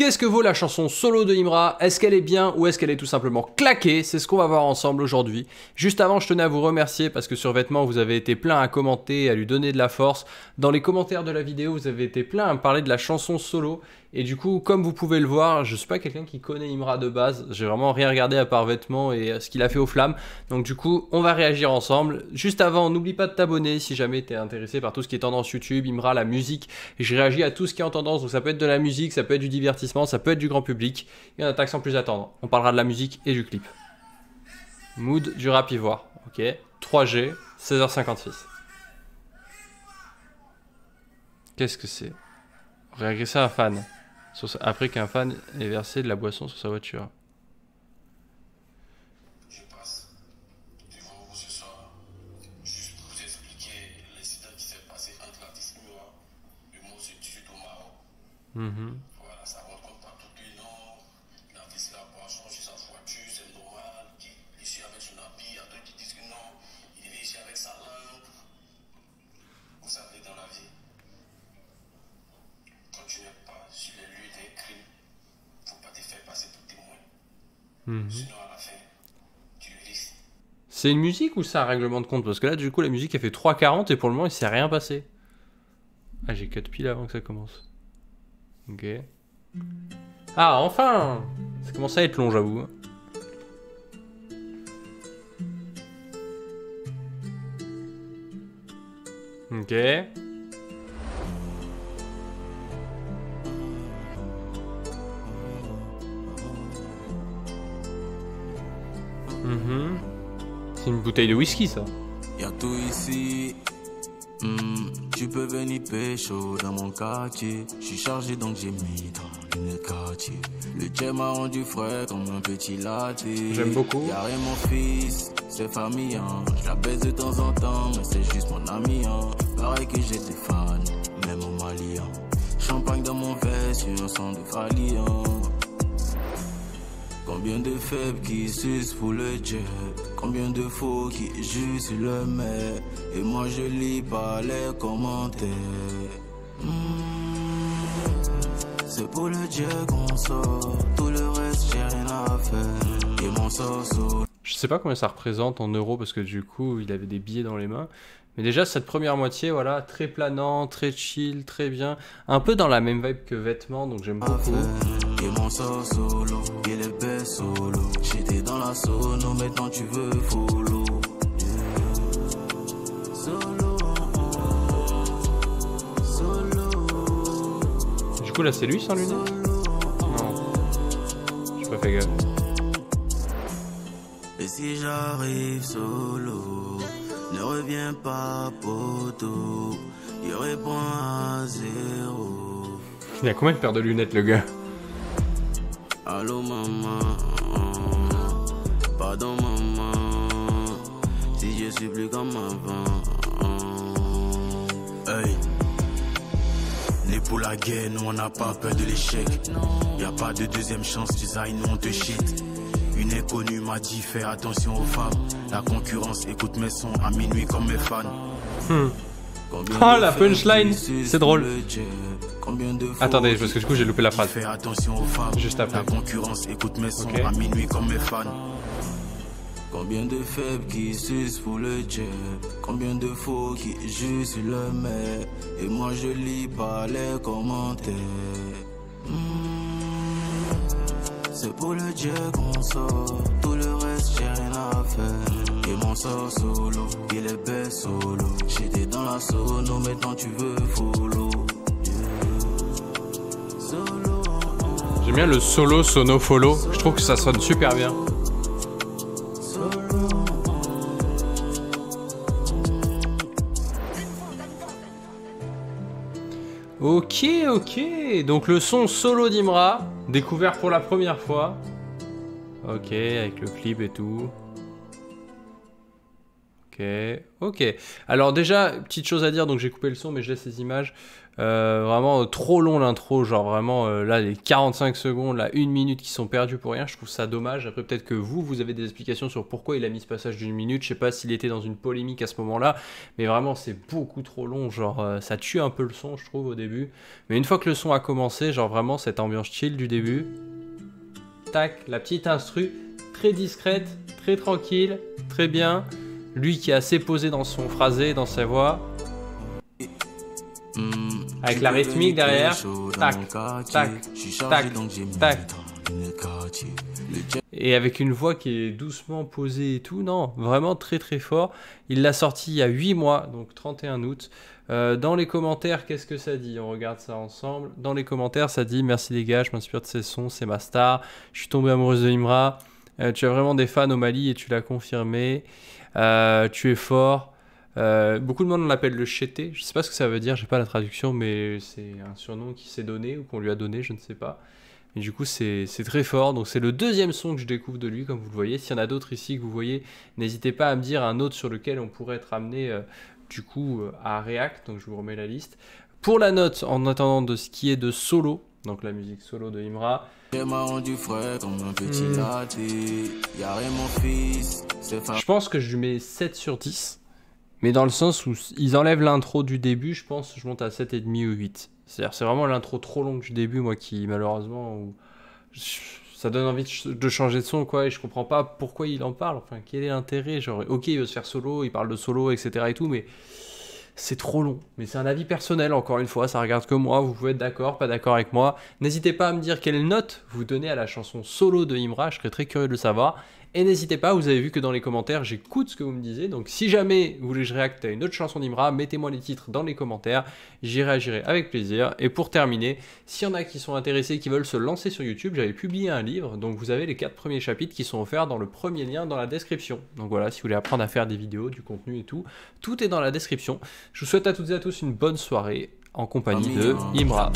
Qu'est-ce que vaut la chanson solo de Imra? Est-ce qu'elle est bien ou est-ce qu'elle est tout simplement claquée? C'est ce qu'on va voir ensemble aujourd'hui. Juste avant, je tenais à vous remercier parce que sur Vêtements, vous avez été plein à commenter, à lui donner de la force. Dans les commentaires de la vidéo, vous avez été plein à me parler de la chanson solo. Et du coup, comme vous pouvez le voir, je suis pas quelqu'un qui connaît Imra de base. J'ai vraiment rien regardé à part Vêtements et ce qu'il a fait aux flammes. Donc du coup, on va réagir ensemble. Juste avant, n'oublie pas de t'abonner si jamais tu es intéressé par tout ce qui est tendance YouTube, Imra, la musique. Et je réagis à tout ce qui est en tendance. Donc ça peut être de la musique, ça peut être du divertissement, ça peut être du grand public. Et on attaque sans plus attendre. On parlera de la musique et du clip. Mood du rap ivoire. Ok. 3G, 16h56. Qu'est-ce que c'est? Réagresser un fan. Après qu'un fan ait versé de la boisson sur sa voiture. Je passe devant vous ce soir, juste pour vous expliquer l'incident qui s'est passé entre l'artiste Imra et moi c'est au Maroc. Voilà, ça rentre comme partout que non, l'artiste la boisson sur sa voiture, c'est normal, il est ici avec son habit, il y a d'autres qui disent que non, il est ici avec sa lampe. Vous savez, dans la vie, quand tu n'es pas sur les lieux des crimes, faut pas te faire passer pour témoin. Sinon à la fin, tu risques. C'est une musique ou c'est un règlement de compte? Parce que là, du coup, la musique, elle fait 3,40 et pour le moment, il s'est rien passé. Ah, j'ai 4 piles avant que ça commence. Ok. Ah, enfin! Ça commence à être long, j'avoue. Ok. C'est une bouteille de whisky, ça. Y'a tout ici. Tu peux venir pécho dans mon quartier. J'suis chargé donc j'ai mis dans le quartier. Le jet m'a rendu frais comme un petit latte. J'aime beaucoup. Y'a rien mon fils, c'est famille. Je la baise de temps en temps, mais c'est juste mon ami. Pareil que j'ai des fans, même au Mali. Champagne dans mon verre sur un son de Fali. Combien de faibles qui sucent pour le jet, combien de faux qui jouent sur le mais, et moi je lis pas les commentaires. C'est pour le jet qu'on sort, tout le reste j'ai rien à faire, et mon sort solo. Je sais pas combien ça représente en euros parce que du coup, il avait des billets dans les mains. Mais déjà, cette première moitié, voilà, très planant, très chill, très bien. Un peu dans la même vibe que Vêtements, donc j'aime beaucoup. Et mon sort solo, il est best solo. J'étais dans la sono, maintenant tu veux follow. Solo, solo. Du coup, là, c'est lui sans lunettes? Non. J'ai pas fait gaffe. Et si j'arrive solo, ne reviens pas poto, il répond à zéro. Il a combien de paires de lunettes, le gars? Allô maman, pardon maman, si je suis plus comme avant. Hey, né pour la guerre, nous on n'a pas peur de l'échec. Y'a pas de deuxième chance, design, nous on te shit. Une inconnue m'a dit fais attention aux femmes. La concurrence écoute mes sons à minuit comme mes fans. Oh la punchline, c'est drôle. Attendez, parce que du coup j'ai loupé la phrase. Fais attention aux femmes. Juste après. La concurrence écoute mes sons Ok. à minuit comme mes fans. Combien de faibles qui sucent pour le jet, combien de faux qui jouent sur le mais, et moi je lis pas les commentaires. C'est pour le jet qu'on sort, tout le reste j'ai rien à faire. Et mon sort solo, il est best solo. J'étais dans la sono, maintenant tu veux follow. Solo. J'aime bien le solo sono follow. Je trouve que ça sonne super bien. Ok, ok. Donc le son solo d'Imra, découvert pour la première fois. Ok, avec le clip et tout. Ok. Ok. Alors déjà, petite chose à dire, donc j'ai coupé le son, mais je laisse les images. Vraiment trop long l'intro, genre vraiment là les 45 secondes, là 1 minute qui sont perdues pour rien, je trouve ça dommage. Après peut-être que vous avez des explications sur pourquoi il a mis ce passage d'1 minute, je sais pas s'il était dans une polémique à ce moment-là, mais vraiment c'est beaucoup trop long, genre ça tue un peu le son je trouve au début. Mais une fois que le son a commencé, genre vraiment cette ambiance chill du début, tac, la petite instru, très discrète, très tranquille, très bien. Lui qui est assez posé dans son phrasé, dans sa voix. Avec la rythmique derrière. Tac, tac, tac, tac. Et avec une voix qui est doucement posée et tout. Non, vraiment très très fort. Il l'a sorti il y a 8 mois, donc 31 août. Dans les commentaires, qu'est-ce que ça dit? On regarde ça ensemble. Dans les commentaires, ça dit « Merci les gars, je m'inspire de ces sons, c'est ma star. Je suis tombé amoureuse de Imra. Tu as vraiment des fans au Mali et tu l'as confirmé. Tu es fort. » Beaucoup de monde l'appelle le chété. Je sais pas ce que ça veut dire, j'ai pas la traduction, mais c'est un surnom qui s'est donné ou qu'on lui a donné, je ne sais pas. Et du coup, c'est très fort. Donc, c'est le deuxième son que je découvre de lui, comme vous le voyez. S'il y en a d'autres ici que vous voyez, n'hésitez pas à me dire un autre sur lequel on pourrait être amené du coup à React. Donc, je vous remets la liste. Pour la note, en attendant de ce qui est de solo, donc la musique solo de Imra. Je pense que je lui mets 7 sur 10. Mais dans le sens où ils enlèvent l'intro du début, je pense que je monte à 7,5 ou 8. C'est-à-dire c'est vraiment l'intro trop longue du début, moi qui malheureusement... ça donne envie de changer de son, quoi, et je comprends pas pourquoi il en parle. Enfin, quel est l'intérêt? Genre, ok, il veut se faire solo, il parle de solo, etc. et tout, mais c'est trop long. Mais c'est un avis personnel, encore une fois, ça regarde que moi, vous pouvez être d'accord, pas d'accord avec moi. N'hésitez pas à me dire quelle note vous donnez à la chanson solo de Imra, je serais très curieux de le savoir. Et n'hésitez pas, vous avez vu que dans les commentaires, j'écoute ce que vous me disiez. Donc si jamais vous voulez que je réacte à une autre chanson d'Imra, mettez-moi les titres dans les commentaires. J'y réagirai avec plaisir. Et pour terminer, s'il y en a qui sont intéressés et qui veulent se lancer sur YouTube, j'avais publié un livre. Donc vous avez les 4 premiers chapitres qui sont offerts dans le premier lien dans la description. Donc voilà, si vous voulez apprendre à faire des vidéos, du contenu et tout, tout est dans la description. Je vous souhaite à toutes et à tous une bonne soirée en compagnie de Imra.